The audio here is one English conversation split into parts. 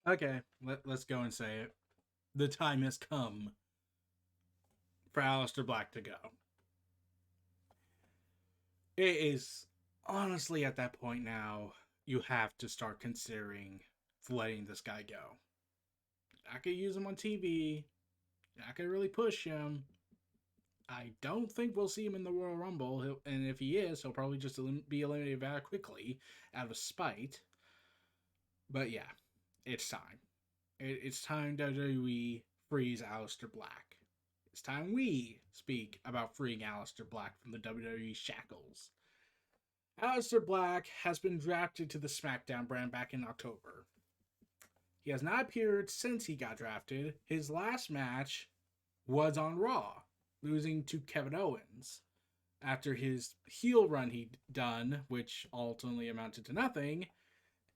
Okay, let's go and say it. The time has come for Aleister Black to go. It is honestly at that point now, you have to start considering letting this guy go. I could use him on TV. I could really push him. I don't think we'll see him in the Royal Rumble, and if he is, he'll probably just be eliminated very quickly out of spite. But yeah, it's time. It's time WWE frees Aleister Black. It's time we speak about freeing Aleister Black from the WWE shackles. Aleister Black has been drafted to the SmackDown brand back in October. He has not appeared since he got drafted. His last match was on Raw, losing to Kevin Owens. After his heel run he'd done, which ultimately amounted to nothing,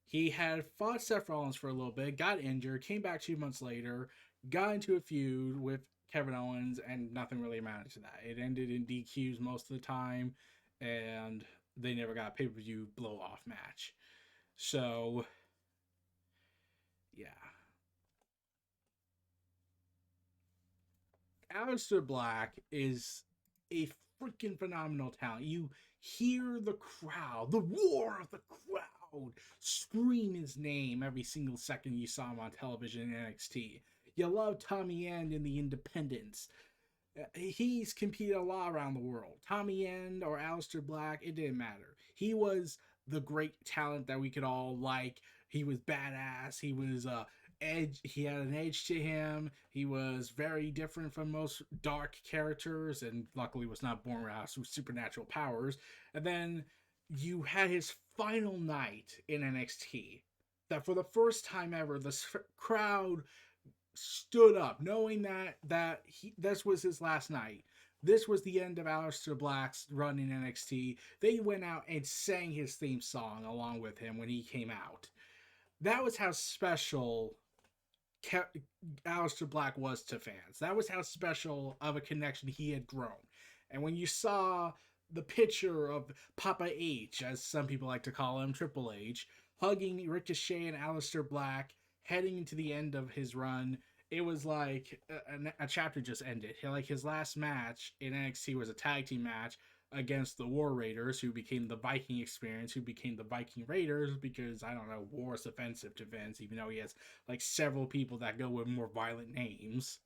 he had fought Seth Rollins for a little bit, got injured, came back 2 months later, got into a feud with Kevin Owens, and nothing really amounted to that. It ended in DQs most of the time, and they never got a pay per view blow off match. So, yeah. Aleister Black is a freaking phenomenal talent. You hear the crowd, the roar of the crowd, scream his name every single second you saw him on television in NXT. You love Tommy End in the Independents. He's competed a lot around the world. Tommy End or Aleister Black, it didn't matter. He was the great talent that we could all like. He was badass. He was edge. He had an edge to him. He was very different from most dark characters, and luckily was not born with supernatural powers. And then you had his final night in NXT. That for the first time ever, the crowd stood up, knowing that this was his last night. This was the end of Aleister Black's run in NXT. They went out and sang his theme song along with him when he came out. That was how special Aleister Black was to fans. That was how special of a connection he had grown. And when you saw the picture of Papa H, as some people like to call him, Triple H, hugging Ricochet and Aleister Black, heading into the end of his run, it was like a chapter just ended. Like his last match in NXT was a tag team match against the War Raiders, who became the Viking Experience, who became the Viking Raiders because, I don't know, war is offensive to Vince, even though he has like several people that go with more violent names.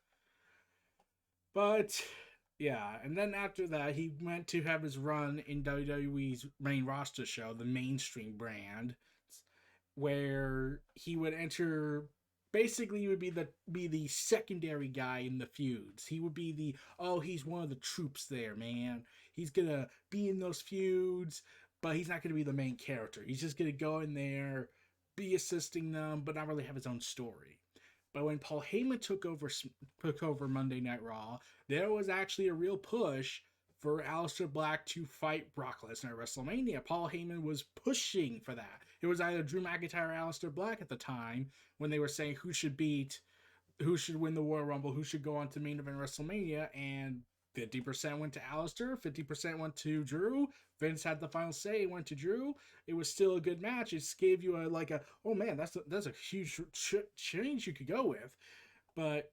But yeah, and then after that, he went to have his run in WWE's main roster show, the mainstream brand, where he would enter. Basically, he would be the secondary guy in the feuds. He would be the, oh, he's one of the troops there, man. He's gonna be in those feuds, but he's not gonna be the main character. He's just gonna go in there, be assisting them, but not really have his own story. But when Paul Heyman took over Monday Night Raw, there was actually a real push for Aleister Black to fight Brock Lesnar at WrestleMania. Paul Heyman was pushing for that. It was either Drew McIntyre or Aleister Black at the time when they were saying who should win the Royal Rumble, who should go on to main event WrestleMania, and 50% went to Aleister, 50% went to Drew. Vince had the final say, it went to Drew. It was still a good match. It just gave you oh man, that's a huge change you could go with. But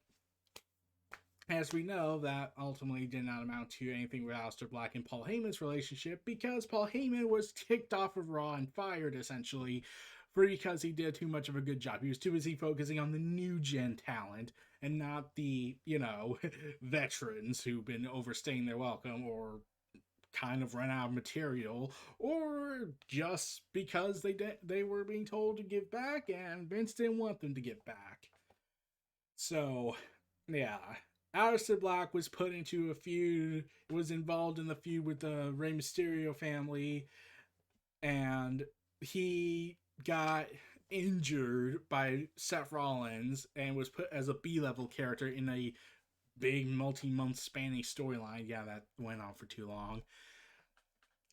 as we know, that ultimately did not amount to anything with Aleister Black and Paul Heyman's relationship because Paul Heyman was kicked off of Raw and fired essentially because he did too much of a good job. He was too busy focusing on the new gen talent and not the, veterans who've been overstaying their welcome or kind of run out of material, or just because they were being told to give back and Vince didn't want them to give back. So, yeah. Aleister Black was put into a feud, was involved in the feud with the Rey Mysterio family, and he got injured by Seth Rollins and was put as a B-level character in a big multi-month spanning storyline. Yeah, that went on for too long.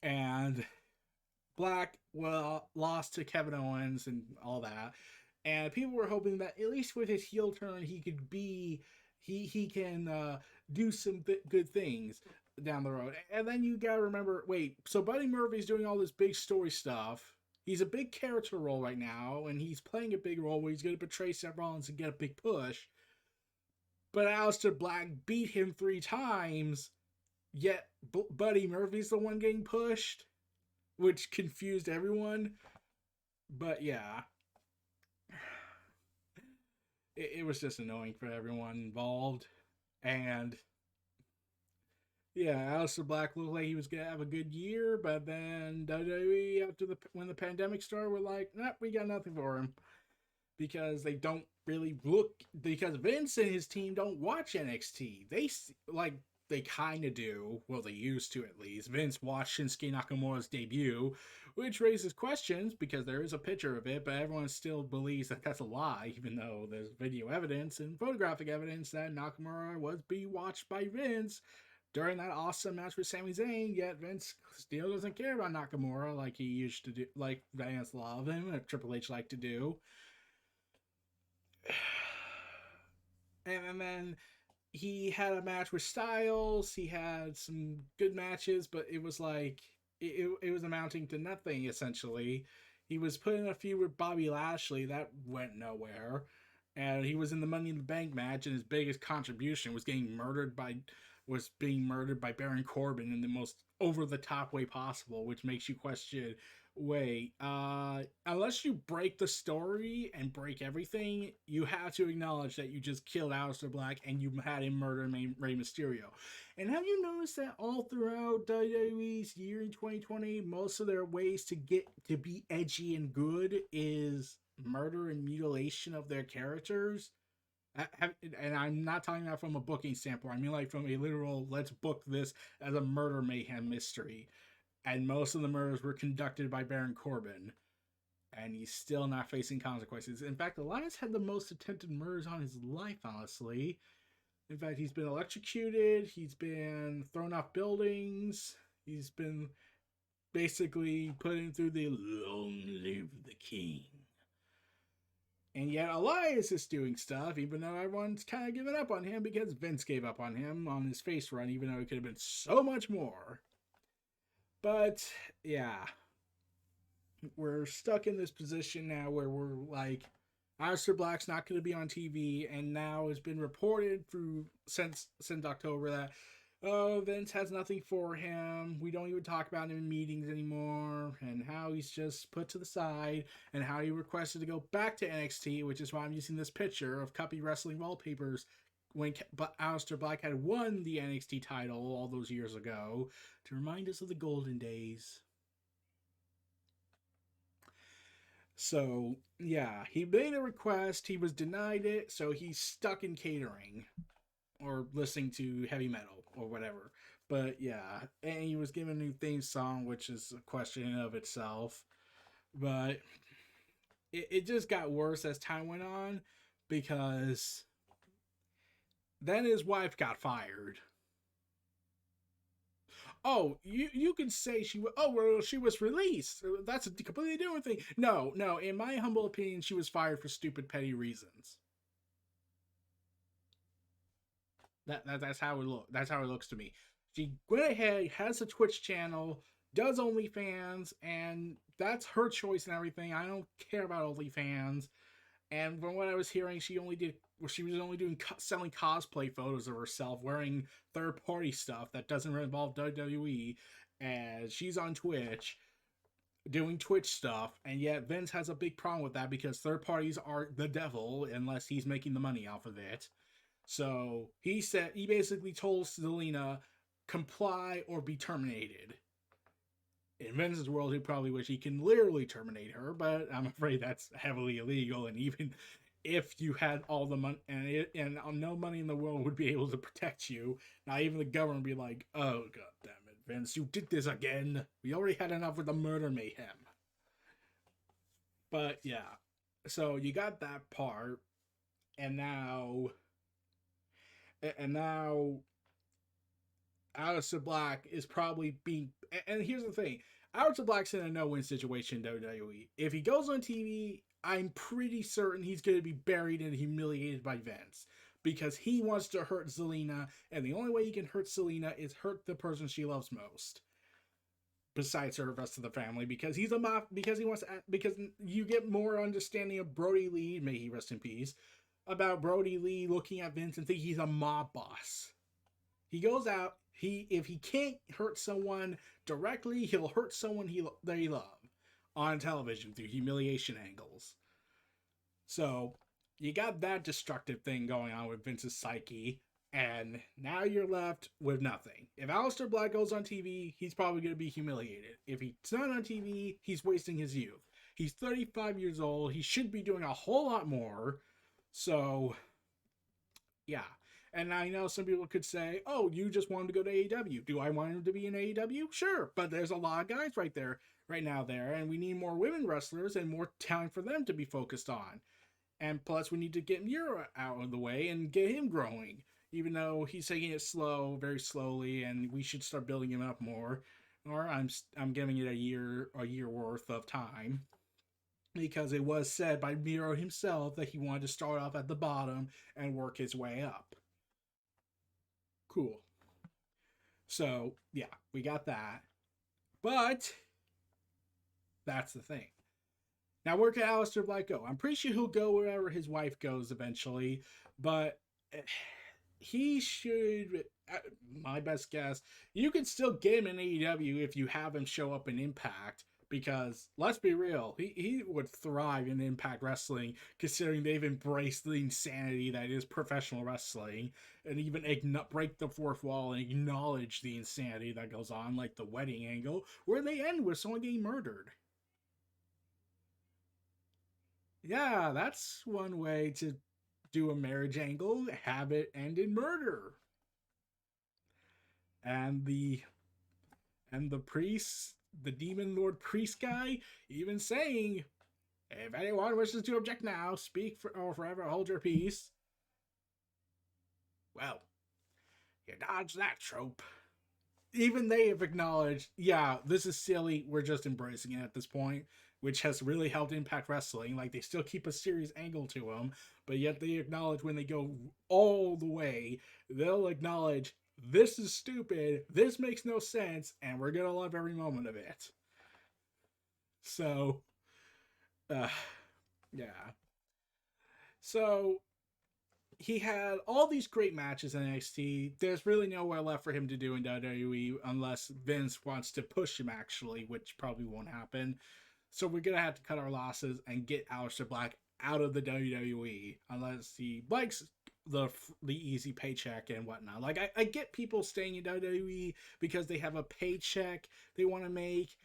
And Black, well, lost to Kevin Owens and all that. And people were hoping that at least with his heel turn, he could be he can do some good things down the road. And then you gotta remember, wait, so Buddy Murphy's doing all this big story stuff. He's a big character role right now, and he's playing a big role where he's going to betray Seth Rollins and get a big push. But Aleister Black beat him 3 times, yet Buddy Murphy's the one getting pushed, which confused everyone. But yeah, it was just annoying for everyone involved. And yeah, Aleister Black looked like he was gonna have a good year, but then WWE after when the pandemic started, were like, nope, we got nothing for him because they don't really look, because Vince and his team don't watch NXT. They kind of do. Well, they used to at least. Vince watched Shinsuke Nakamura's debut, which raises questions because there is a picture of it, but everyone still believes that that's a lie, even though there's video evidence and photographic evidence that Nakamura was being watched by Vince during that awesome match with Sami Zayn, yet Vince still doesn't care about Nakamura like he used to do, like Vance loved him and Triple H liked to do. And then he had a match with Styles. He had some good matches, but it was like it was amounting to nothing essentially. He was put in a feud with Bobby Lashley that went nowhere, and he was in the Money in the Bank match, and his biggest contribution was being murdered by Baron Corbin in the most over the top way possible, which makes you question, wait, unless you break the story and break everything, you have to acknowledge that you just killed Aleister Black and you had him murder Rey Mysterio. And have you noticed that all throughout WWE's year in 2020, most of their ways to get to be edgy and good is murder and mutilation of their characters? And I'm not talking about from a booking standpoint. I mean, like from a literal, let's book this as a murder mayhem mystery. And most of the murders were conducted by Baron Corbin. And he's still not facing consequences. In fact, Elias had the most attempted murders on his life, honestly. In fact, he's been electrocuted. He's been thrown off buildings. He's been basically put in through the long live the king. And yet Elias is doing stuff, even though everyone's kind of giving up on him because Vince gave up on him on his face run, even though it could have been so much more. But, yeah. We're stuck in this position now where we're like, Aleister Black's not going to be on TV, and now it's been reported since October that, oh, Vince has nothing for him. We don't even talk about him in meetings anymore, and how he's just put to the side, and how he requested to go back to NXT, which is why I'm using this picture of Cuppy Wrestling wallpapers when Aleister Black had won the NXT title all those years ago to remind us of the golden days. So, yeah, he made a request, he was denied it, so he's stuck in catering or listening to heavy metal or whatever. But yeah, and he was given a new theme song, which is a question in of itself. But it just got worse as time went on because then his wife got fired. Oh, you can say she was released. That's a completely different thing. No, in my humble opinion, she was fired for stupid petty reasons. That's how it looks. That's how it looks to me. She went ahead, has a Twitch channel, does OnlyFans, and that's her choice and everything. I don't care about OnlyFans. And from what I was hearing, she was only doing selling cosplay photos of herself wearing third-party stuff that doesn't involve WWE, and she's on Twitch doing Twitch stuff, and yet Vince has a big problem with that because third parties are the devil unless he's making the money off of it. So he basically told Zelina, comply or be terminated. In Vince's world, he probably wish he can literally terminate her, but I'm afraid that's heavily illegal. And even if you had all the money and no money in the world would be able to protect you, not even the government would be like, "Oh god damn it, Vince, you did this again. We already had enough with the murder mayhem." But yeah, so you got that part, and now Aleister Black is probably being. And here's the thing: Aleister Black's in a no-win situation in WWE. If he goes on TV, I'm pretty certain he's going to be buried and humiliated by Vince because he wants to hurt Zelina, and the only way he can hurt Zelina is hurt the person she loves most. besides the rest of the family, because he's a because he wants to, because you get more understanding of Brody Lee, may he rest in peace, about Brody Lee looking at Vince and thinking he's a mob boss. He goes out, if he can't hurt someone directly, he'll hurt someone they love on television through humiliation angles. So you got that destructive thing going on with Vince's psyche, and now you're left with nothing. If Aleister Black goes on TV, he's probably going to be humiliated. If he's not on TV, he's wasting his youth. He's 35 years old. He should be doing a whole lot more. So, yeah. And I know some people could say, oh, you just want him to go to AEW. Do I want him to be in AEW? Sure. But there's a lot of guys right now there. And we need more women wrestlers and more talent for them to be focused on. And plus, we need to get Mura out of the way and get him growing. Even though he's taking it slow, very slowly, and we should start building him up more. Or I'm giving it a year worth of time. Because it was said by Miro himself that he wanted to start off at the bottom and work his way up. Cool. So, yeah, we got that. But that's the thing. Now, where can Aleister Black go? I'm pretty sure he'll go wherever his wife goes eventually, but he should, my best guess, you can still get him in AEW if you have him show up in Impact, because, let's be real, he would thrive in Impact Wrestling, considering they've embraced the insanity that is professional wrestling, and even break the fourth wall and acknowledge the insanity that goes on, like the wedding angle, where they end with someone getting murdered. Yeah, that's one way to do a marriage angle, have it end in murder. And the priest, the demon lord priest guy, even saying, if anyone wishes to object now, speak or forever hold your peace. Well, you dodged that trope. Even they have acknowledged, yeah, this is silly, we're just embracing it at this point, which has really helped Impact Wrestling. Like, they still keep a serious angle to them, but yet they acknowledge when they go all the way, they'll acknowledge, this is stupid, this makes no sense, and we're gonna love every moment of it. So, yeah. So, he had all these great matches in NXT. There's really nowhere left for him to do in WWE unless Vince wants to push him, actually, which probably won't happen. So we're going to have to cut our losses and get Aleister Black out of the WWE unless he likes the easy paycheck and whatnot. Like, I get people staying in WWE because they have a paycheck they want to make.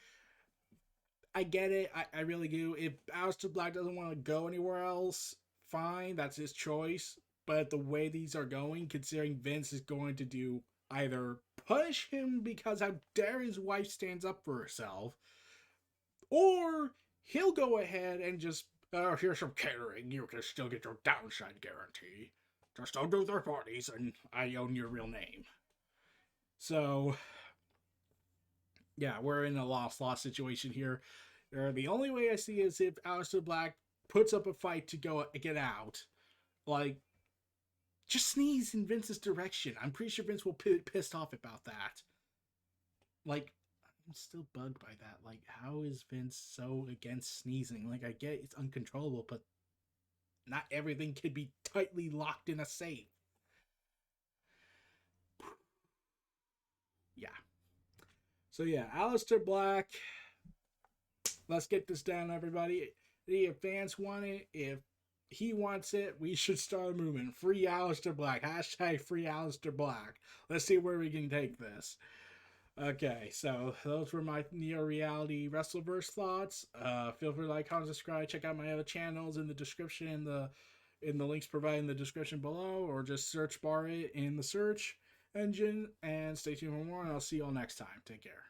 I get it. I really do. If Aleister Black doesn't want to go anywhere else, fine. That's his choice. But the way these are going, considering Vince is going to do either punish him because how dare his wife stands up for herself, or he'll go ahead and just, here's some catering, you can still get your downside guarantee. Just don't do third parties, and I own your real name. So, yeah, we're in a lost situation here. The only way I see is if Aleister Black puts up a fight to go get out. Like, just sneeze in Vince's direction. I'm pretty sure Vince will be pissed off about that. Like, I'm still bugged by that. Like, how is Vince so against sneezing? Like, I get it's uncontrollable, but not everything can be tightly locked in a safe. Yeah. So yeah, Aleister Black. Let's get this down, everybody. If fans want it, if he wants it, we should start a movement. Free Aleister Black. Hashtag free Aleister Black. Let's see where we can take this. Okay, so those were my neo-reality WrestleVerse thoughts. Feel free to like, comment, subscribe. Check out my other channels in the description, in the links provided in the description below, or just search bar it in the search engine. And stay tuned for more, and I'll see you all next time. Take care.